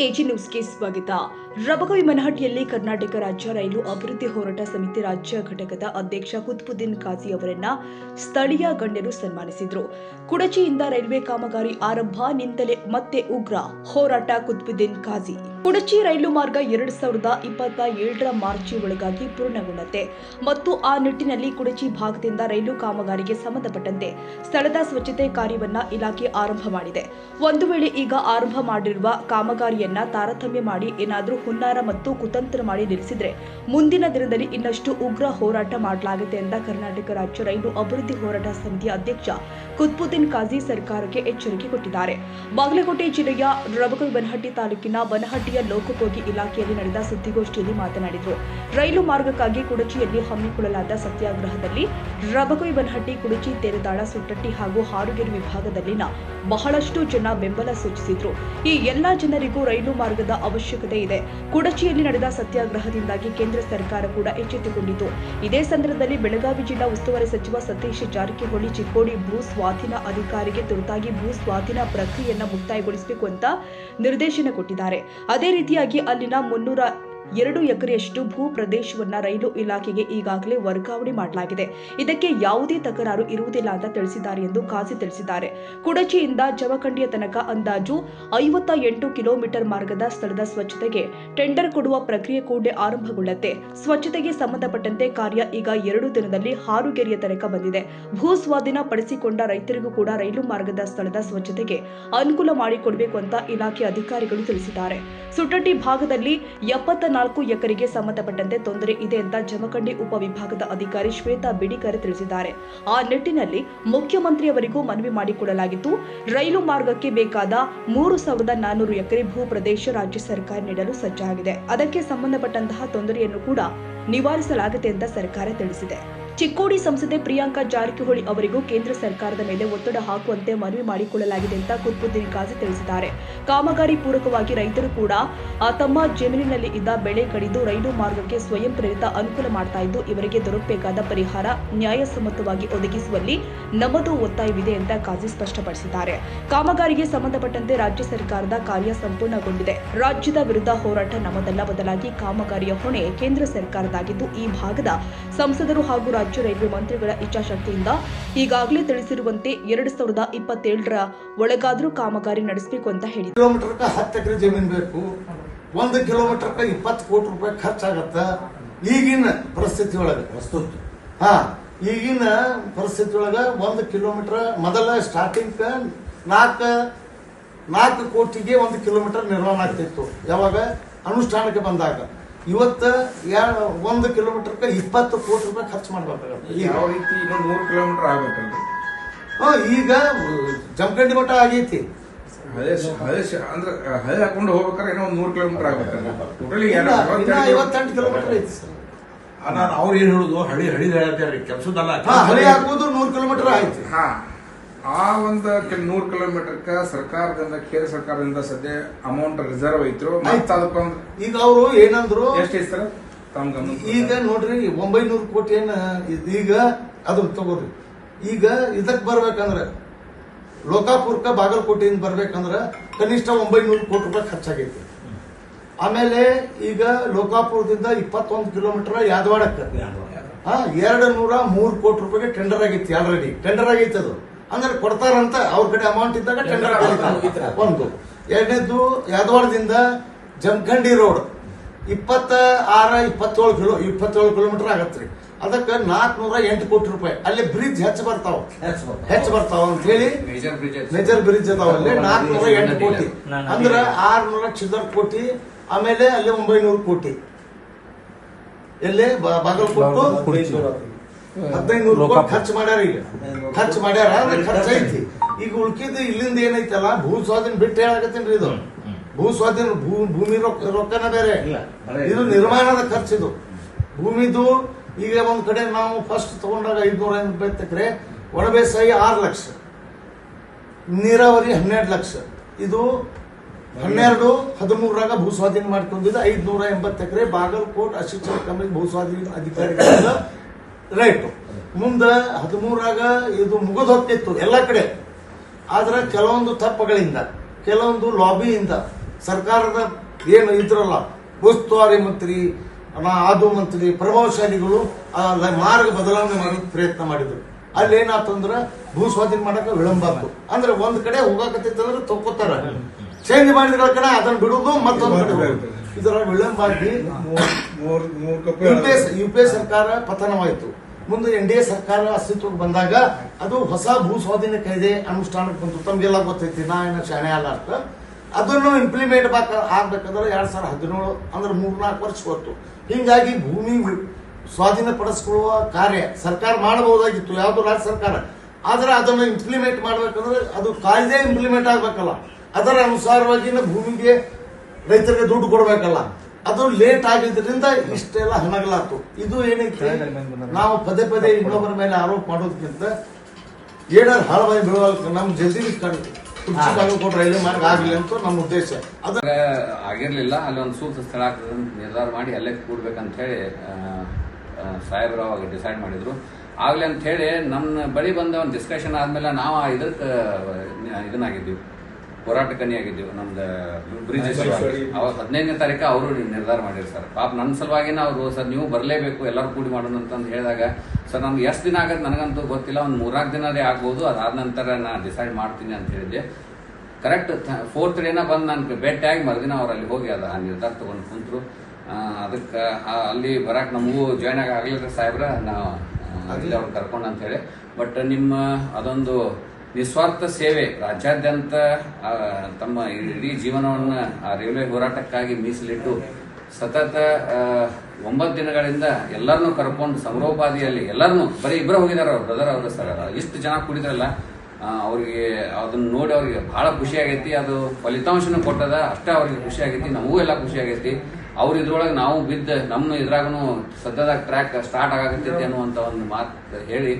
AG ನ್ಯೂಸ್ಗೆ ಸ್ವಾಗತ. ರಬಕವಿ ಮನಹಟ್ಟಿಯಲ್ಲಿ ಕರ್ನಾಟಕ ರಾಜ್ಯ ರೈಲು ಅಭಿವೃದ್ಧಿ ಹೋರಾಟ ಸಮಿತಿ ರಾಜ್ಯ ಘಟಕದ ಅಧ್ಯಕ್ಷ ಕುತ್ಬುದ್ದೀನ್ ಕಾಜಿ ಅವರನ್ನ ಸ್ಥಳೀಯ ಗಣ್ಯರು ಸನ್ಮಾನಿಸಿದರು. ಕುಡಚಿಯಿಂದ ರೈಲ್ವೆ ಕಾಮಗಾರಿ ಆರಂಭ ನಿಂತಲೇ ಮತ್ತೆ ಉಗ್ರ ಹೋರಾಟ ಕುತ್ಬುದ್ದೀನ್ ಕಾಜಿ. ಕುಡಚಿ ರೈಲು ಮಾರ್ಗ 2027ರ ಮಾರ್ಚ್ ಒಳಗಾಗಿ ಪೂರ್ಣಗೊಳ್ಳುತ್ತೆ ಮತ್ತು ಆ ನಿಟ್ಟಿನಲ್ಲಿ ಕುಡಚಿ ಭಾಗದಿಂದ ರೈಲು ಕಾಮಗಾರಿಗೆ ಸಂಬಂಧಪಟ್ಟಂತೆ ಸ್ಥಳದ ಸ್ವಚ್ಛತೆ ಕಾರ್ಯವನ್ನ ಇಲಾಖೆ ಆರಂಭ ಮಾಡಿದೆ. ಒಂದು ವೇಳೆ ಈಗ ಆರಂಭ ಮಾಡಿರುವ ಕಾಮಗಾರಿಯನ್ನ ತಾರತಮ್ಯ ಮಾಡಿ ಏನಾದರೂ ಹುನ್ನಾರ ಮತ್ತು ಕುತಂತ್ರ ಮಾಡಿ ನಿಲ್ಲಿಸಿದ್ರೆ ಮುಂದಿನ ದಿನದಲ್ಲಿ ಇನ್ನಷ್ಟು ಉಗ್ರ ಹೋರಾಟ ಮಾಡಲಾಗುತ್ತೆ ಅಂತ ಕರ್ನಾಟಕ ರಾಜ್ಯ ರೈಲು ಅಭಿವೃದ್ಧಿ ಹೋರಾಟ ಸಮಿತಿಯ ಅಧ್ಯಕ್ಷ ಕುತ್ಬುದ್ದೀನ್ ಕಾಜಿ ಸರ್ಕಾರಕ್ಕೆ ಎಚ್ಚರಿಕೆ ಕೊಟ್ಟಿದ್ದಾರೆ. ಬಾಗಲಕೋಟೆ ಜಿಲ್ಲೆಯ ರಬಕವಿ ಬನಹಟ್ಟಿ ತಾಲೂಕಿನ ಬನಹಟ್ಟಿಯ ಲೋಕೋಪಯೋಗಿ ಇಲಾಖೆಯಲ್ಲಿ ನಡೆದ ಸುದ್ದಿಗೋಷ್ಠಿಯಲ್ಲಿ ಮಾತನಾಡಿದರು. ರೈಲು ಮಾರ್ಗಕ್ಕಾಗಿ ಕುಡಚಿಯಲ್ಲಿ ಹಮ್ಮಿಕೊಳ್ಳಲಾದ ಸತ್ಯಾಗ್ರಹದಲ್ಲಿ ರಬಕವಿ ಬನಹಟ್ಟಿ, ಕುಡಚಿ, ತೇರದಾಳ, ಸುಟ್ಟಟ್ಟಿ ಹಾಗೂ ಹಾರುಗೆರೆ ವಿಭಾಗದಲ್ಲಿನ ಬಹಳಷ್ಟು ಜನ ಬೆಂಬಲ ಸೂಚಿಸಿದ್ರು. ಈ ಎಲ್ಲಾ ಜನರಿಗೂ ರೈಲು ಮಾರ್ಗದ ಅವಶ್ಯಕತೆ ಇದೆ. ಕುಡಚಿಯಲ್ಲಿ ನಡೆದ ಸತ್ಯಾಗ್ರಹದಿಂದಾಗಿ ಕೇಂದ್ರ ಸರ್ಕಾರ ಕೂಡ ಎಚ್ಚೆತ್ತುಕೊಂಡಿತು. ಇದೇ ಸಂದರ್ಭದಲ್ಲಿ ಬೆಳಗಾವಿ ಜಿಲ್ಲಾ ಉಸ್ತುವಾರಿ ಸಚಿವ ಸತೀಶ್ ಜಾರಕಿಹೊಳಿ ಚಿಕ್ಕೋಡಿ ಭೂ ಸ್ವಾಧೀನ ಅಧಿಕಾರಿಗೆ ತುರ್ತಾಗಿ ಭೂ ಸ್ವಾಧೀನ ಪ್ರಕ್ರಿಯೆಯನ್ನು ಮುಕ್ತಾಯಗೊಳಿಸಬೇಕು ಅಂತ ನಿರ್ದೇಶನ ಕೊಟ್ಟಿದ್ದಾರೆ. ಅದೇ ರೀತಿಯಾಗಿ ಅಲ್ಲಿನ 302 ಎಕರೆಯಷ್ಟು ಭೂ ಪ್ರದೇಶವನ್ನ ರೈಲು ಇಲಾಖೆಗೆ ಈಗಾಗಲೇ ವರ್ಗಾವಣೆ ಮಾಡಲಾಗಿದೆ. ಇದಕ್ಕೆ ಯಾವುದೇ ತಕರಾರು ಇರುವುದಿಲ್ಲ ಅಂತ ತಿಳಿಸಿದ್ದಾರೆ ಎಂದು ಕಾಜಿ ತಿಳಿಸಿದ್ದಾರೆ. ಕುಡಚಿಯಿಂದ ಜಮಖಂಡಿಯ ತನಕ ಅಂದಾಜು 58 ಕಿಲೋಮೀಟರ್ ಮಾರ್ಗದ ಸ್ಥಳದ ಸ್ವಚ್ಛತೆಗೆ ಟೆಂಡರ್ ಕೊಡುವ ಪ್ರಕ್ರಿಯೆ ಕೂಡಲೇ ಆರಂಭಗೊಳ್ಳುತ್ತೆ. ಸ್ವಚ್ಛತೆಗೆ ಸಂಬಂಧಪಟ್ಟಂತೆ ಕಾರ್ಯ ಈಗ 2 ದಿನದಲ್ಲಿ ಹಾರುಗೆರೆಯ ತನಕ ಬಂದಿದೆ. ಭೂ ಸ್ವಾಧೀನ ಪಡಿಸಿಕೊಂಡ ರೈತರಿಗೂ ಕೂಡ ರೈಲು ಮಾರ್ಗದ ಸ್ಥಳದ ಸ್ವಚ್ಛತೆಗೆ ಅನುಕೂಲ ಮಾಡಿಕೊಡಬೇಕು ಅಂತ ಇಲಾಖೆ ಅಧಿಕಾರಿಗಳು ತಿಳಿಸಿದ್ದಾರೆ. ಸುಟ್ಟಟ್ಟಿ ಭಾಗದಲ್ಲಿ 74 ಎಕರೆಗೆ ಸಂಬಂಧಪಟ್ಟಂತೆ ತೊಂದರೆ ಇದೆ ಅಂತ ಜಮಖಂಡಿ ಉಪವಿಭಾಗದ ಅಧಿಕಾರಿ ಶ್ವೇತಾ ಬಿಡಿಕರ್ ತಿಳಿಸಿದ್ದಾರೆ. ಆ ನಿಟ್ಟಿನಲ್ಲಿ ಮುಖ್ಯಮಂತ್ರಿಯವರಿಗೂ ಮನವಿ ಮಾಡಿಕೊಡಲಾಗಿದ್ದು, ರೈಲು ಮಾರ್ಗಕ್ಕೆ ಬೇಕಾದ 3400 ಎಕರೆ ಭೂ ಪ್ರದೇಶ ರಾಜ್ಯ ಸರ್ಕಾರ ನೀಡಲು ಸಜ್ಜಾಗಿದೆ. ಅದಕ್ಕೆ ಸಂಬಂಧಪಟ್ಟಂತಹ ತೊಂದರೆಯನ್ನು ಕೂಡ ನಿವಾರಿಸಲಾಗುತ್ತೆ ಅಂತ ಸರ್ಕಾರ ತಿಳಿಸಿದೆ. ಚಿಕ್ಕೋಡಿ ಸಂಸದೆ ಪ್ರಿಯಾಂಕಾ ಜಾರಕಿಹೊಳಿ ಅವರಿಗೂ ಕೇಂದ್ರ ಸರ್ಕಾರದ ಮೇಲೆ ಒತ್ತಡ ಹಾಕುವಂತೆ ಮನವಿ ಮಾಡಿಕೊಳ್ಳಲಾಗಿದೆ ಅಂತ ಕುತ್ಬುದ್ದೀನ್ ಕಾಜಿ ತಿಳಿಸಿದ್ದಾರೆ. ಕಾಮಗಾರಿ ಪೂರಕವಾಗಿ ರೈತರು ಕೂಡ ತಮ್ಮ ಜಮೀನಿನಲ್ಲಿ ಇದ್ದ ಬೆಳೆ ಕಡಿದು ರೈಲು ಮಾರ್ಗಕ್ಕೆ ಸ್ವಯಂ ಪ್ರೇರಿತ ಅನುಕೂಲ ಮಾಡ್ತಾ ಇದ್ದು, ಇವರಿಗೆ ದೊರಕಬೇಕಾದ ಪರಿಹಾರ ನ್ಯಾಯಸಮ್ಮತವಾಗಿ ಒದಗಿಸುವಲ್ಲಿ ನಮ್ಮದು ಒತ್ತಾಯವಿದೆ ಅಂತ ಕಾಜಿ ಸ್ಪಷ್ಟಪಡಿಸಿದ್ದಾರೆ. ಕಾಮಗಾರಿಗೆ ಸಂಬಂಧಪಟ್ಟಂತೆ ರಾಜ್ಯ ಸರ್ಕಾರದ ಕಾರ್ಯ ಸಂಪೂರ್ಣಗೊಂಡಿದೆ. ರಾಜ್ಯದ ವಿರುದ್ಧ ಹೋರಾಟ ನಮ್ಮದಲ್ಲ, ಬದಲಾಗಿ ಕಾಮಗಾರಿಯ ಹೊಣೆ ಕೇಂದ್ರ ಸರ್ಕಾರದಾಗಿದ್ದು, ಈ ಭಾಗದ ಸಂಸದರು ಹಾಗೂ ರಾಜ್ಯ ರೈಲ್ವೆ ಮಂತ್ರಿಗಳ ಇಚ್ಛಾಶಕ್ತಿಯಿಂದ ಈಗಾಗಲೇ ತಿಳಿಸಿರುವಂತೆ 2027ರ ಒಳಗಾದರೂ ಕಾಮಗಾರಿ ನಡೆಸಬೇಕು ಅಂತ ಹೇಳಿದರು. ಕಿಲೋಮೀಟರ್ 10 ಎಕರೆ ಜಮೀನು ಬೇಕು, 1 ಕಿಲೋಮೀಟರ್ 20 ಕೋಟಿ ರೂಪಾಯಿ ಖರ್ಚಾಗತ್ತ. ಈಗಿನ ಪರಿಸ್ಥಿತಿ ಒಳಗೆ ಈಗಿನ ಪರಿಸ್ಥಿತಿ ಒಳಗ 1 ಕಿಲೋಮೀಟರ್ ಮೊದಲ ಸ್ಟಾರ್ಟಿಂಗ್ 4 ಕೋಟಿಗೆ 1 ಕಿಲೋಮೀಟರ್ ನಿರ್ಮಾಣ ಆಗ್ತಿತ್ತು ಯಾವಾಗ ಅನುಷ್ಠಾನಕ್ಕೆ ಬಂದಾಗ. ಇವತ್ತು 1 ಕಿಲೋಮೀಟರ್ 20 ಕೋಟಿ ರೂಪಾಯಿ ಖರ್ಚು ಮಾಡ್ಬೇಕಾಗುತ್ತೆ. ಯಾವ ರೀತಿ ಇನ್ನೊಂದು 3 ಕಿಲೋಮೀಟರ್ ಆಗ್ಬೇಕಲ್ರಿ? ಈಗ ಜಮಖಂಡಿ ಮಠ ಆಗೈತಿ. ಅಂದ್ರೆ ಹಳೆ ಹಾಕೊಂಡು ಹೋಗ್ಬೇಕಾದ್ರೆ ಏನೋ ಒಂದು 3 ಕಿಲೋಮೀಟರ್ ಆಗ್ಬೇಕಲ್ಲ. ಟೋಟಲಿ 58 ಕಿಲೋಮೀಟರ್ ಐತಿ ಸರ್. ನಾನು ಅವ್ರು ಏನ್ ಹೇಳುದು ಹಳಿ ಹೇಳ್ತಾರೆ ಕೆಲಸದಲ್ಲ. ಹಳಿ ಹಾಕೋದು 100 ಕಿಲೋಮೀಟರ್ ಆಯ್ತು. ಆ ಒಂದು 100 ಕಿಲೋಮೀಟರ್ಕ ಸರ್ಕಾರದಿಂದ ಕೇಂದ್ರ ಸರ್ಕಾರದಿಂದ ಸದ್ಯ ಅಮೌಂಟ್ ರಿಸರ್ವ್ ಐತ್ರು. ಈಗ ಅವರು ಏನಂದ್ರು ಎಷ್ಟು ಐತಿ ಸರ್ ಈಗ ನೋಡ್ರಿ 900 ಕೋಟಿ ಏನ ಈಗ ಅದನ್ನ ತಗೋರಿ. ಈಗ ಇದಕ್ ಬರ್ಬೇಕಂದ್ರೆ ಲೋಕಾಪುರ್ಕ ಬಾಗಲಕೋಟೆಯಿಂದ ಬರ್ಬೇಕಂದ್ರ ಕನಿಷ್ಠ 900 ಕೋಟಿ ರೂಪಾಯಿ ಖರ್ಚಾಗೈತಿ. ಆಮೇಲೆ ಈಗ ಲೋಕಾಪುರದಿಂದ 21 ಕಿಲೋಮೀಟರ್ ಯಾದವಾಡಕ್ಕೆ 203 ಕೋಟಿ ರೂಪಾಯಿಗೆ ಟೆಂಡರ್ ಆಗೈತಿ. ಆಲ್ರೆಡಿ ಟೆಂಡರ್ ಆಗೈತಿ. ಅದು ಅಂದ್ರೆ ಕೊಡ್ತಾರಂತ ಅವ್ರ ಕಡೆ ಅಮೌಂಟ್ ಇದ್ದಾಗ ಟೆಂಡರ್ ಒಂದು. ಎರಡನೇದು ಯಾದವಾಡದಿಂದ ಜಮಖಂಡಿ ರೋಡ್ 27 ಕಿಲೋಮೀಟರ್ ಆಗತ್ರಿ. ಅದಕ್ಕೆ 408 ಕೋಟಿ ರೂಪಾಯಿ. ಅಲ್ಲಿ ಬ್ರಿಡ್ಜ್ ಹೆಚ್ಚು ಬರ್ತಾವ ಅಂತ ಹೇಳಿ ಮೇಜರ್ ಬ್ರಿಡ್ಜ್ ಅದಾವ. ಅಲ್ಲಿ 408 ಕೋಟಿ ಅಂದ್ರೆ 600 ಚಿಲ್ಲರ್ ಕೋಟಿ. ಆಮೇಲೆ ಅಲ್ಲಿ 900 ಕೋಟಿ ಎಲ್ಲೇ ಬಾಗಲಕೋಟೆ 1500 ಕೋಟಿ ಖರ್ಚು ಮಾಡ್ಯಾರ. ಈಗ ಖರ್ಚು ಮಾಡ್ಯಾರ ಖರ್ಚು ಐತಿ. ಈಗ ಉಳ್ಕಿದ್ದು ಇಲ್ಲಿಂದ ಏನೈತಲ್ಲ ಭೂ ಸ್ವಾಧೀನ ಬಿಟ್ಟು ಹೇಳಕತ್ತೇನ್ರಿ. ಇದು ಭೂ ಸ್ವಾಧೀನ ಭೂಮಿ ರೊಕ್ಕನ ಬೇರೆ, ಇದು ನಿರ್ಮಾಣದ ಖರ್ಚು. ಇದು ಭೂಮಿದು ಈಗ ಒಂದ್ ಕಡೆ ನಾವು ಫಸ್ಟ್ ತಗೊಂಡಾಗ 580 ಎಕರೆ, ಒಣಬೇಸಾಯಿ 6 ಲಕ್ಷ, ನೀರಾವರಿ 12 ಲಕ್ಷ. ಇದು 12-13ರಾಗ ಭೂ ಸ್ವಾಧೀನ ಮಾಡ್ಕೊಂಡಿದ್ದು 580 ಎಕರೆ ಬಾಗಲಕೋಟ್ ಅಸಿಸ್ಟೆಂಟ್ ಕಮಿಟಿ ಭೂ ಸ್ವಾಧೀನ ಅಧಿಕಾರಿಗಳಿಂದ ರೈಟ್. ಮುಂದ 13ರಾಗ ಇದು ಮುಗಿದು ಹೋಗ್ತಿತ್ತು ಎಲ್ಲ ಕಡೆ. ಆದ್ರೆ ಕೆಲವೊಂದು ತಪ್ಪುಗಳಿಂದ, ಕೆಲವೊಂದು ಲಾಬಿಯಿಂದ ಸರ್ಕಾರದ ಏನು ಇದ್ರಲ್ಲ ಉಸ್ತುವಾರಿ ಮಂತ್ರಿ ಅದು ಮಂತ್ರಿ ಪ್ರಭಾವಶಾಲಿಗಳು ಮಾರ್ಗ ಬದಲಾವಣೆ ಮಾಡೋಕೆ ಪ್ರಯತ್ನ ಮಾಡಿದ್ರು. ಅಲ್ಲಿ ಏನಾತಂದ್ರ ಭೂ ಸ್ವಾಧೀನ ಮಾಡಕ್ಕೆ ವಿಳಂಬ ಆಯ್ತು. ಅಂದ್ರೆ ಒಂದ್ ಕಡೆ ಹೋಗಾಕತ್ತಂದ್ರೆ ತಕ್ಕೋತಾರ, ಚೇಂಜ್ ಮಾಡಿದ ಕಡೆ ಅದನ್ನ ಬಿಡುದು ಮತ್ತೊಂದ್ ಕಡೆ ಹೋಗುದು. ಇದರ ವಿಳಂಬ ಆಗಿ ಯುಪಿಎ ಸರ್ಕಾರ ಪತನವಾಯಿತು. ಮುಂದೆ NDA ಸರ್ಕಾರ ಅಸ್ತಿತ್ವಕ್ಕೆ ಬಂದಾಗ ಅದು ಹೊಸ ಭೂ ಸ್ವಾಧೀನ ಕಾಯ್ದೆ ಅನುಷ್ಠಾನಕ್ಕೆ ಬಂತು. ತಮ್ಗೆಲ್ಲ ಗೊತ್ತೈತಿ, ನಾ ಏನ ಶಾಣೆ ಅಲ್ಲ ಅಂತ. ಅದನ್ನು ಇಂಪ್ಲಿಮೆಂಟ್ ಆಗ್ಬೇಕಂದ್ರೆ 2017 ಅಂದ್ರೆ 3-4 ವರ್ಷ ಹೊತ್ತು. ಹಿಂಗಾಗಿ ಭೂಮಿ ಸ್ವಾಧೀನ ಪಡಿಸಿಕೊಳ್ಳುವ ಕಾರ್ಯ ಸರ್ಕಾರ ಮಾಡಬಹುದಾಗಿತ್ತು, ಯಾವುದು ರಾಜ್ಯ ಸರ್ಕಾರ. ಆದ್ರೆ ಅದನ್ನು ಇಂಪ್ಲಿಮೆಂಟ್ ಮಾಡ್ಬೇಕಂದ್ರೆ ಅದು ಕಾಯ್ದೆ ಇಂಪ್ಲಿಮೆಂಟ್ ಆಗ್ಬೇಕಲ್ಲ, ಅದರ ಅನುಸಾರವಾಗಿ ಭೂಮಿಗೆ ರೈತರಿಗೆ ದುಡ್ಡು ಕೊಡ್ಬೇಕಲ್ಲ. ಅದು ಲೇಟ್ ಆಗಿದ್ರಿಂದ ಇಷ್ಟೆಲ್ಲ ಹನಗಲಾತು. ಇದು ಏನೈತಿ, ನಾವು ಪದೇ ಪದೇ ಇನ್ನೊಬ್ಬರ ಮೇಲೆ ಆರೋಪ ಮಾಡೋದಕ್ಕಿಂತ ಏನಾರು ಹಾಳವಾಗಿ ಬೀಳುವ ನಮ್ ಜಲ್ದಿ ಕೊಟ್ಟು ರೈಲ್ವೆ ಮಾರ್ಗ ಆಗಲಿ ಅಂತ ನಮ್ಮ ಉದ್ದೇಶ. ಅದ ಆಗಿರ್ಲಿಲ್ಲ, ಅಲ್ಲಿ ಒಂದು ಸೂಕ್ತ ಸ್ಥಳ ಆಗ್ತದೆ ನಿರ್ಧಾರ ಮಾಡಿ ಅಲ್ಲೇ ಕೂಡ್ಬೇಕಂತ ಹೇಳಿ ಸಾಹೇಬ್ರು ಅವಾಗ ಡಿಸೈಡ್ ಮಾಡಿದ್ರು. ಆಗ್ಲಿ ಅಂತ ಹೇಳಿ ನಮ್ಮ ಬಳಿ ಬಂದ ಒಂದು ಡಿಸ್ಕಷನ್ ಆದ್ಮೇಲೆ ನಾವು ಇದಕ್ಕೆ ಇದನ್ನಾಗಿದ್ದೀವಿ, ಹೋರಾಟಕನಿಯಾಗಿದ್ದೀವಿ. ನಮ್ದು ಬ್ರಿಡ್ಜ್ ಅವಾಗ 15ನೇ ತಾರೀಕು ಅವರು ನಿರ್ಧಾರ ಮಾಡಿದ್ರು ಸರ್. ಪಾಪ ನನ್ನ ಸಲುವಾಗಿನ ಅವರು ಸರ್ ನೀವು ಬರಲೇಬೇಕು ಎಲ್ಲರೂ ಕೂಡಿ ಮಾಡೋಣ ಅಂತಂದು ಹೇಳಿದಾಗ ಸರ್ ನಮ್ಗೆ ಎಷ್ಟು ದಿನ ಆಗತ್ತೆ ನನಗಂತೂ ಗೊತ್ತಿಲ್ಲ, ಒಂದು 3-4 ದಿನದೇ ಆಗ್ಬೋದು, ಅದಾದ ನಂತರ ನಾನು ಡಿಸೈಡ್ ಮಾಡ್ತೀನಿ ಅಂತ ಹೇಳಿದ್ದೆ. ಕರೆಕ್ಟ್ 4th ಡೇನ ಬಂದು ನಾನು ಭೇಟಿಯಾಗಿ ಮರುದಿನ ಅವ್ರು ಅಲ್ಲಿ ಹೋಗಿ ಅದು ಆ ನಿರ್ಧಾರ ತಗೊಂಡು ಕುಂತರು. ಅದಕ್ಕೆ ಅಲ್ಲಿ ಬರಕ್ಕೆ ನಮಗೂ ಜಾಯ್ನ್ ಆಗಲಿಲ್ಲ ಸಾಹೇಬ್ರ, ನಾವು ಅಲ್ಲಿ ಅವ್ರು ಕರ್ಕೊಂಡು ಅಂತ ಹೇಳಿ. ಬಟ್ ನಿಮ್ಮ ಅದೊಂದು ನಿಸ್ವಾರ್ಥ ಸೇವೆ ರಾಜ್ಯಾದ್ಯಂತ ತಮ್ಮ ಇಡೀ ಜೀವನವನ್ನು ಆ ರೈಲ್ವೆ ಹೋರಾಟಕ್ಕಾಗಿ ಮೀಸಲಿಟ್ಟು ಸತತ 9 ದಿನಗಳಿಂದ ಎಲ್ಲರನ್ನೂ ಕರ್ಕೊಂಡು ಸಮರೋಪಾದಿಯಲ್ಲಿ ಎಲ್ಲರನ್ನೂ ಬರೀ ಇಬ್ಬರು ಹೋಗಿದಾರ ಅವ್ರ ಬ್ರದರ್ ಅವ್ರ ಸರ್. ಇಷ್ಟು ಜನ ಕೂಡಿದ್ರಲ್ಲ, ಅವ್ರಿಗೆ ಅದನ್ನ ನೋಡಿ ಅವ್ರಿಗೆ ಬಹಳ ಖುಷಿ ಆಗೈತಿ. ಅದು ಫಲಿತಾಂಶನೂ ಕೊಟ್ಟದ, ಅಷ್ಟೇ ಅವ್ರಿಗೆ ಖುಷಿ ಆಗೈತಿ, ನಮಗೂ ಎಲ್ಲ ಖುಷಿ ಆಗೈತಿ. ಅವ್ರ ಇದ್ರೊಳಗೆ ನಾವು ಬಿದ್ದ ನಮ್ಮ ಇದ್ರಾಗೂ ಸದ್ಯದಾಗ ಟ್ರ್ಯಾಕ್ ಸ್ಟಾರ್ಟ್ ಆಗತ್ತೈತಿ ಅನ್ನುವಂತ ಒಂದು ಮಾತು ಹೇಳಿ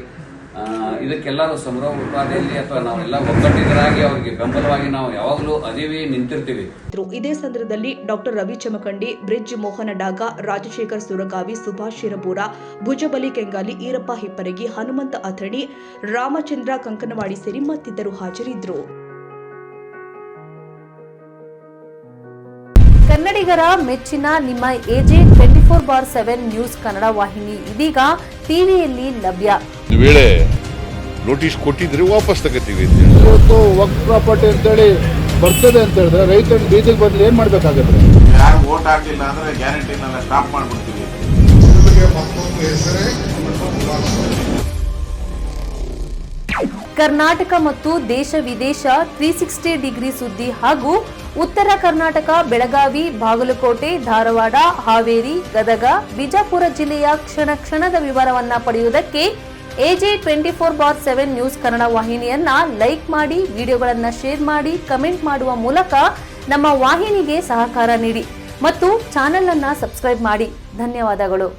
ಇದಕ್ಕೆಲ್ಲರೂ ಸಮರೋಪಾದಿಯಲ್ಲಿ ಅಥವಾ ನಾವೆಲ್ಲ ಒಗ್ಗಟ್ಟಿಗರಾಗಿ ಅವರಿಗೆ ಬೆಂಬಲವಾಗಿ ನಾವು ಯಾವಾಗಲೂ ಅದೀವಿ, ನಿಂತಿರ್ತೀವಿ. ಇದೇ ಸಂದರ್ಭದಲ್ಲಿ ಡಾಕ್ಟರ್ ರವಿ ಚಮಕಂಡಿ, ಬ್ರಿಡ್ಜ್ ಮೋಹನ ಡಾಗ, ರಾಜಶೇಖರ್ ಸುರಗಾವಿ, ಸುಭಾಷ್ ಶಿರಪುರ, ಭುಜಬಲಿ ಕೆಂಗಾಲಿ, ಈರಪ್ಪ ಹಿಪ್ಪರಗಿ, ಹನುಮಂತ ಅಥಣಿ, ರಾಮಚಂದ್ರ ಕಂಕನವಾಡಿ ಸೇರಿ ಮತ್ತಿತರರು ಹಾಜರಿದ್ದರು. ಕನ್ನಡಿಗರ ಮೆಚ್ಚಿನ ನಿಮ್ಮ AJ 24/7 ನ್ಯೂಸ್ ಕನ್ನಡ ವಾಹಿನಿ ಇದೀಗ ಟಿವಿಯಲ್ಲಿ ಲಭ್ಯ. ವೇಳೆ ನೋಟಿಸ್ ಕೊಟ್ಟಿದ್ರೆ ವಾಪಸ್ ತಗೋತೀವಿ. ಇವತ್ತು ವಕ್ಫ್ ಪ್ರಾಪರ್ಟಿ ಅಂತೇಳಿ ಬರ್ತದೆ ಅಂತ ಹೇಳಿದ್ರೆ ರೈತರ ಬೀದಿಗೆ ಬದಲು ಏನ್ ಮಾಡ್ಬೇಕಾಗತ್ತೆ? ಯಾರು ವೋಟ್ ಹಾಕಿಲ್ಲ ಅಂದ್ರೆ ಗ್ಯಾರಂಟಿನೆಲ್ಲ ಸ್ಟಾಪ್ ಮಾಡ್ಬಿಡ್ತೀವಿ. ಕರ್ನಾಟಕ ಮತ್ತು ದೇಶ ವಿದೇಶ 360 ಡಿಗ್ರಿ ಸುದ್ದಿ ಹಾಗೂ ಉತ್ತರ ಕರ್ನಾಟಕ, ಬೆಳಗಾವಿ, ಬಾಗಲಕೋಟೆ, ಧಾರವಾಡ, ಹಾವೇರಿ, ಗದಗ, ಬಿಜಾಪುರ ಜಿಲ್ಲೆಯ ಕ್ಷಣ ಕ್ಷಣದ ವಿವರವನ್ನ ಪಡೆಯುವುದಕ್ಕೆ AJ 24/7 ನ್ಯೂಸ್ ಕನ್ನಡ ವಾಹಿನಿಯನ್ನ ಲೈಕ್ ಮಾಡಿ, ವಿಡಿಯೋಗಳನ್ನ ಶೇರ್ ಮಾಡಿ, ಕಮೆಂಟ್ ಮಾಡುವ ಮೂಲಕ ನಮ್ಮ ವಾಹಿನಿಗೆ ಸಹಕಾರ ನೀಡಿ ಮತ್ತು ಚಾನೆಲ್ ಅನ್ನ ಸಬ್ಸ್ಕ್ರೈಬ್ ಮಾಡಿ. ಧನ್ಯವಾದಗಳು.